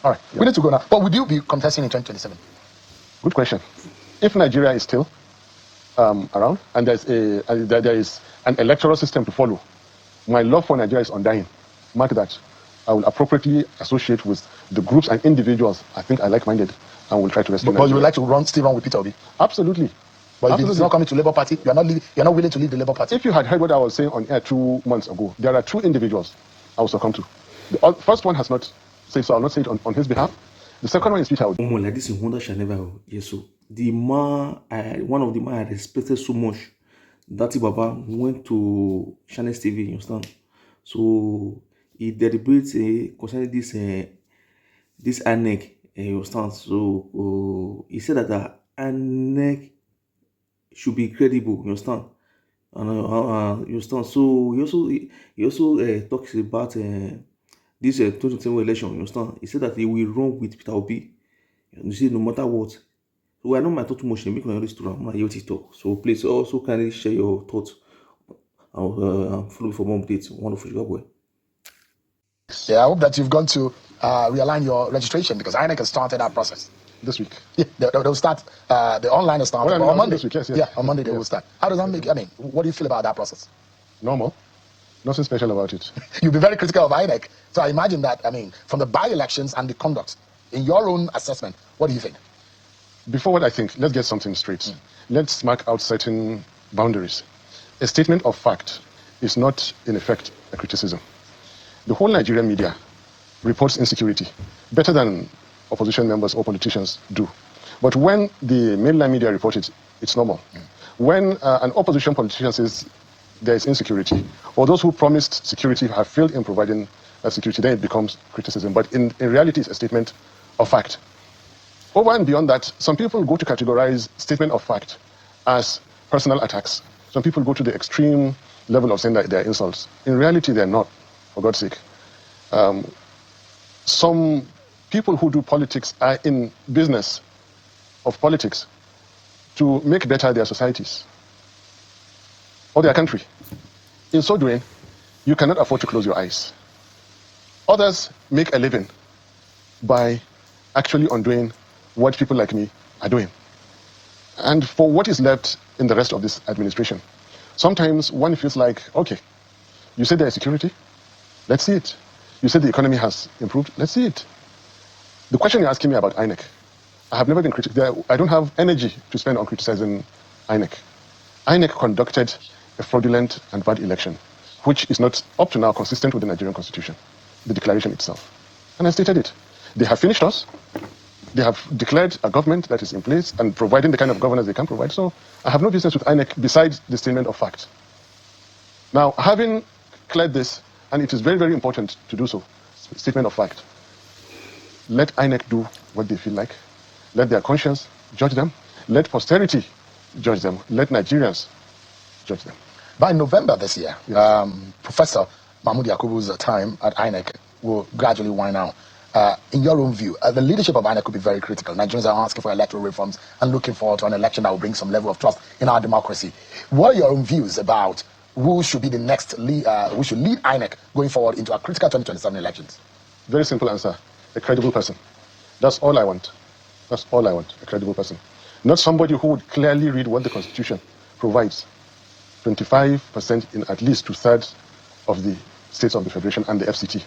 All right, we need to go now. But would you be contesting in 2027? Good question. If Nigeria is still around and there is an electoral system to follow, my love for Nigeria is undying. Mark that. I will appropriately associate with the groups and individuals I think are like-minded and will try to rescue But you would like to still run with Peter Obi? Absolutely. But if it's not coming to Labour Party, you're not willing to leave the Labour Party? If you had heard what I was saying on air 2 months ago, there are 2 individuals I will succumb to. The first one has not said so. I'll not say it on his behalf. The second one is Peter Obi. Like this in Honda shall never. Yes, so the man, one of the man I respected so much, Datti Baba went to Channel TV, you understand? So he deliberates concerning this INEC, you understand? So he said that the INEC should be credible, you understand? And you understand? So he also talks about this 2027 election, you understand? He said that he will run with Peter Obi. You see, no matter what. So I know my talk too much, make on this to my UT talk. So please also kindly share your thoughts. I'll follow for more updates. Wonderful job, boy. Yeah, I hope that you've gone to realign your registration because INEC has started that process. This week. Yeah, they'll start. The online is started on Monday. This week, yes. Yeah, on Monday they will start. How does that make? I mean, what do you feel about that process? Normal. Nothing special about it. You'll be very critical of INEC. So I imagine that, I mean, from the by-elections and the conduct, in your own assessment, what do you think? Before what I think, let's get something straight. Let's mark out certain boundaries. A statement of fact is not, in effect, a criticism. The whole Nigerian media reports insecurity better than opposition members or politicians do. But when the mainline media report it, it's normal. When an opposition politician says there is insecurity, or those who promised security have failed in providing security, then it becomes criticism. But in reality, it's a statement of fact. Over and beyond that, some people go to categorize statement of fact as personal attacks. Some people go to the extreme level of saying that they're insults. In reality, they're not, for God's sake. Some people who do politics are in business of politics to make better their societies or their country. In so doing, you cannot afford to close your eyes. Others make a living by actually undoing what people like me are doing. And for what is left in the rest of this administration, sometimes one feels like, okay, you said there is security, let's see it. You said the economy has improved, let's see it. The question you're asking me about INEC, I have never been critical. I don't have energy to spend on criticizing INEC. INEC conducted a fraudulent and bad election, which is not up to now consistent with the Nigerian constitution, the declaration itself. And I stated it. They have finished us. They have declared a government that is in place and providing the kind of governance they can provide. So I have no business with INEC besides the statement of fact. Now, having cleared this, and it is very, very important to do so, statement of fact, let INEC do what they feel like. Let their conscience judge them. Let posterity judge them. Let Nigerians judge them. By November this year, yes. Professor Mahmoud Yakubu's time at INEC will gradually wind down. In your own view, the leadership of INEC could be very critical. Nigerians are asking for electoral reforms and looking forward to an election that will bring some level of trust in our democracy. What are your own views about who should be the next who should lead INEC going forward into our critical 2027 elections? Very simple answer. A credible person. That's all I want. That's all I want. A credible person. Not somebody who would clearly read what the Constitution provides. 25% in at least 2/3 of the states of the Federation and the FCT.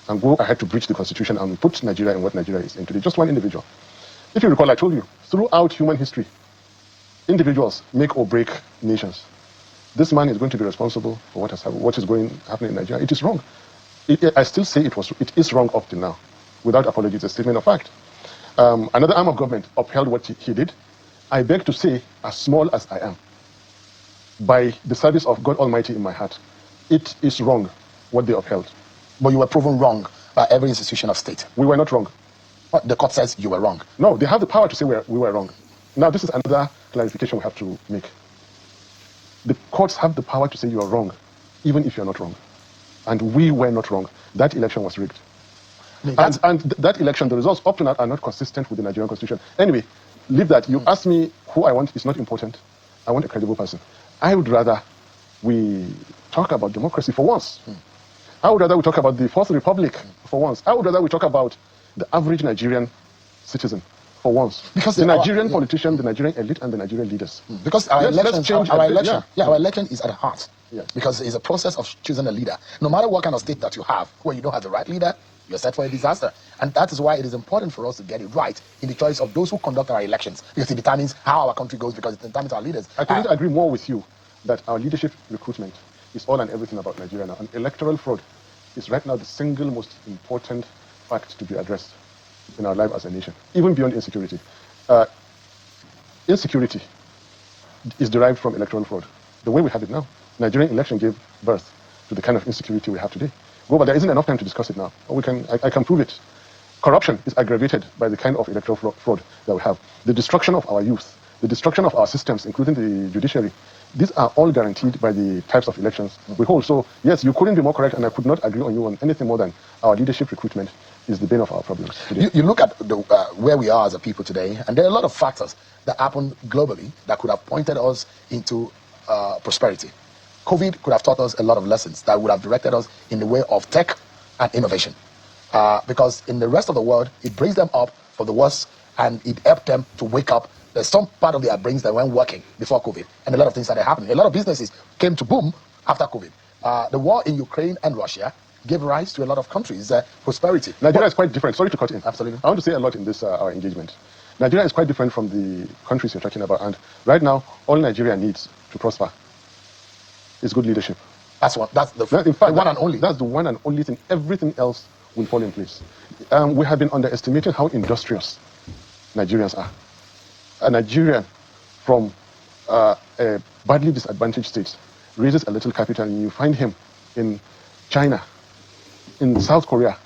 And go ahead to breach the Constitution and put Nigeria in what Nigeria is in today. Just one individual. If you recall, I told you, throughout human history, individuals make or break nations. This man is going to be responsible for what is happening in Nigeria. It is wrong. I still say it is wrong up till now. Without apology, it's a statement of fact. Another arm of government upheld what he did. I beg to say, as small as I am, by the service of God Almighty in my heart, it is wrong what they upheld. But you were proven wrong by every institution of state. We were not wrong. The court says you were wrong. No, they have the power to say we were wrong. Now, this is another clarification we have to make. The courts have the power to say you are wrong, even if you're not wrong. And we were not wrong. That election was rigged. And that election, the results up to now are not consistent with the Nigerian constitution. Anyway, leave that. You ask me who I want is not important. I want a credible person. I would rather we talk about democracy for once. I would rather we talk about the Fourth Republic for once. I would rather we talk about the average Nigerian citizen for once. Because the Nigerian politician, the Nigerian elite, and the Nigerian leaders. Because our election, our election is at the heart. Yes. Because it's a process of choosing a leader. No matter what kind of state that you have, where you don't have the right leader, you're set for a disaster. And that is why it is important for us to get it right in the choice of those who conduct our elections, because it determines how our country goes, because it determines our leaders. I couldn't agree more with you that our leadership recruitment is all and everything about Nigeria now. And electoral fraud is right now the single most important fact to be addressed in our life as a nation, even beyond insecurity. Insecurity is derived from electoral fraud. The way we have it now, Nigerian election gave birth to the kind of insecurity we have today. Well, but there isn't enough time to discuss it now. I can prove it. Corruption is aggravated by the kind of electoral fraud that we have. The destruction of our youth, the destruction of our systems, including the judiciary, these are all guaranteed by the types of elections we hold. So, yes, you couldn't be more correct, and I could not agree on you on anything more than our leadership recruitment is the bane of our problems today. You look at where we are as a people today, and there are a lot of factors that happen globally that could have pointed us into prosperity. COVID could have taught us a lot of lessons that would have directed us in the way of tech and innovation. Because in the rest of the world, it brings them up for the worse, and it helped them to wake up. There's some part of their brains that weren't working before COVID, and a lot of things started happening. A lot of businesses came to boom after COVID. The war in Ukraine and Russia gave rise to a lot of countries' prosperity. Nigeria is quite different. Sorry to cut in. Absolutely. I want to say a lot in this our engagement. Nigeria is quite different from the countries you're talking about, and right now, all Nigeria needs to prosper is good leadership. That's the one and only. That's the one and only thing. Everything else will fall in place. We have been underestimating how industrious Nigerians are. A Nigerian from a badly disadvantaged state raises a little capital, and you find him in China, in South Korea,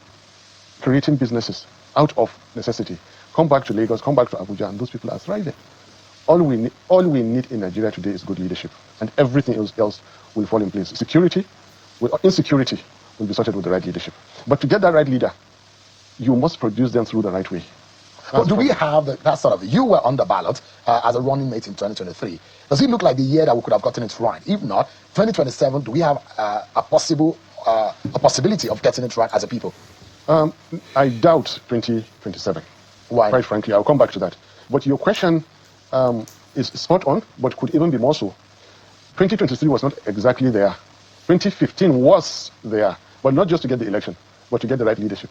creating businesses out of necessity. Come back to Lagos, come back to Abuja, and those people are thriving. All we need in Nigeria today is good leadership, and everything else will fall in place. Insecurity will be sorted with the right leadership. But to get that right leader, you must produce them through the right way. Well, do we have that sort of, you were on the ballot as a running mate in 2023. Does it look like the year that we could have gotten it right? If not, 2027, do we have a possibility of getting it right as a people? I doubt 2027. Why? Quite frankly, I'll come back to that. But your question is spot on, but could even be more so. 2023 was not exactly there. 2015 was there, but not just to get the election, but to get the right leadership.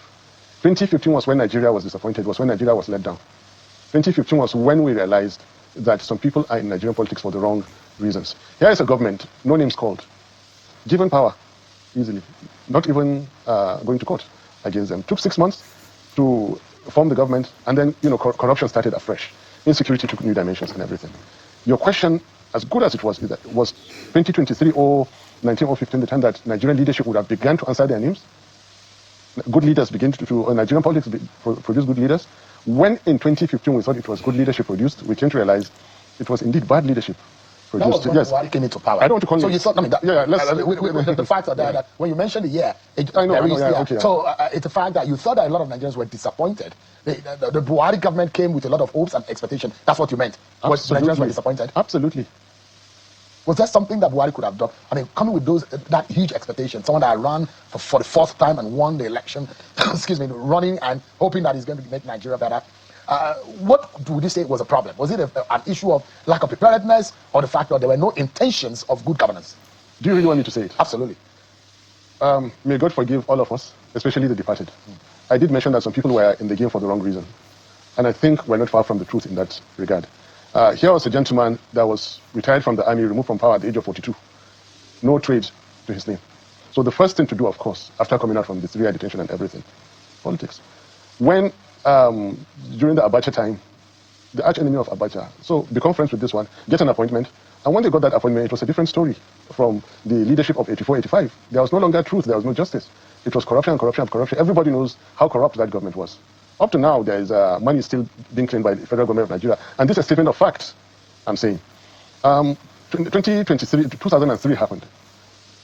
2015 was when Nigeria was disappointed, was when Nigeria was let down. 2015 was when we realized that some people are in Nigerian politics for the wrong reasons. Here is a government, no names called, given power easily, not even going to court against them. Took 6 months to form the government, and then corruption started afresh. Insecurity took new dimensions and everything. Your question, as good as it was 2023 or 19 or 15, the time that Nigerian leadership would have begun to answer their names. Good leaders begin to Nigerian politics produce good leaders. When in 2015 we thought it was good leadership produced, we came to realize it was indeed bad leadership produced. That was when Buhari came into power. I don't want to call so you thought, the fact that when you mentioned the year, so it's a fact that you thought that a lot of Nigerians were disappointed. The Buhari government came with a lot of hopes and expectation. That's what you meant. Nigerians were disappointed. Absolutely. Was there something that Buhari could have done? I mean, coming with that huge expectation, someone that ran for the fourth time and won the election, running and hoping that he's going to make Nigeria better. What would you say was a problem? Was it an issue of lack of preparedness, or the fact that there were no intentions of good governance? Do you really want me to say it? Absolutely. May God forgive all of us, especially the departed. I did mention that some people were in the game for the wrong reason. And I think we're not far from the truth in that regard. Here was a gentleman that was retired from the army, removed from power at the age of 42. No trade to his name. So the first thing to do, of course, after coming out from the 3-year detention and everything, politics. When, during the Abacha time, the arch enemy of Abacha, so become friends with this one, get an appointment, and when they got that appointment, it was a different story from the leadership of 84, 85. There was no longer truth, there was no justice. It was corruption and corruption and corruption. Everybody knows how corrupt that government was. Up to now, there is money still being claimed by the federal government of Nigeria. And this is a statement of fact, I'm saying. 2003 happened.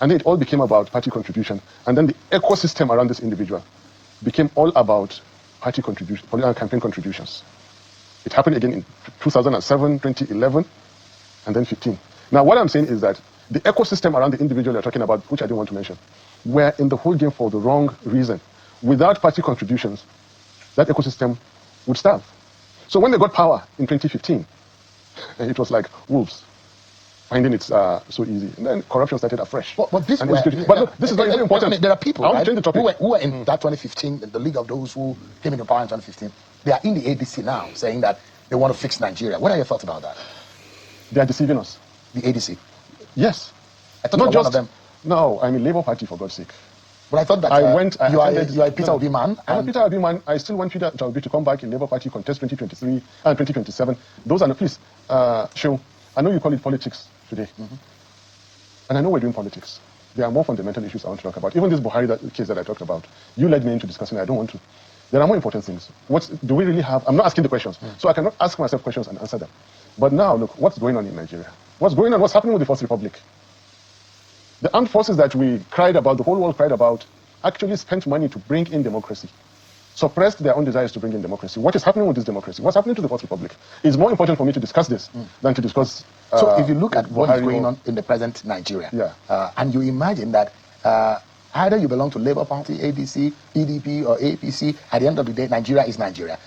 And then it all became about party contribution. And then the ecosystem around this individual became all about party contribution, political campaign contributions. It happened again in 2007, 2011, and then 15. Now, what I'm saying is that the ecosystem around the individual you're talking about, which I didn't want to mention, were in the whole game for the wrong reason. Without party contributions, that ecosystem would starve. So when they got power in 2015, it was like wolves finding it so easy. And then corruption started afresh. But this, but look, this is very important. I mean, there are people, I want right, to change the topic. who were in that 2015, the league of those who came into power in 2015. They are in the ADC now, saying that they want to fix Nigeria. What are your thoughts about that? They are deceiving us. The ADC? Yes. I thought not just one of them. No, I mean Labour Party, for God's sake. But I thought that you are a Peter Obi man. I'm a Peter Obi man. I still want Peter Obi to come back in Labour Party, contest 2023 and 2027. Those are the, please, Seun, I know you call it politics today. And I know we're doing politics. There are more fundamental issues I want to talk about. Even this Buhari case that I talked about, you led me into discussing it. I don't want to. There are more important things. What do we really have? I'm not asking the questions. So I cannot ask myself questions and answer them. But now, look, what's going on in Nigeria? What's going on? What's happening with the First Republic? The armed forces that we cried about, the whole world cried about, actually spent money to bring in democracy, suppressed their own desires to bring in democracy. What is happening with this democracy? What's happening to the First Republic? It's more important for me to discuss this than to discuss... so if you look at what is going on in the present Nigeria, and you imagine that either you belong to Labour Party, ADC, PDP, or APC, at the end of the day, Nigeria is Nigeria.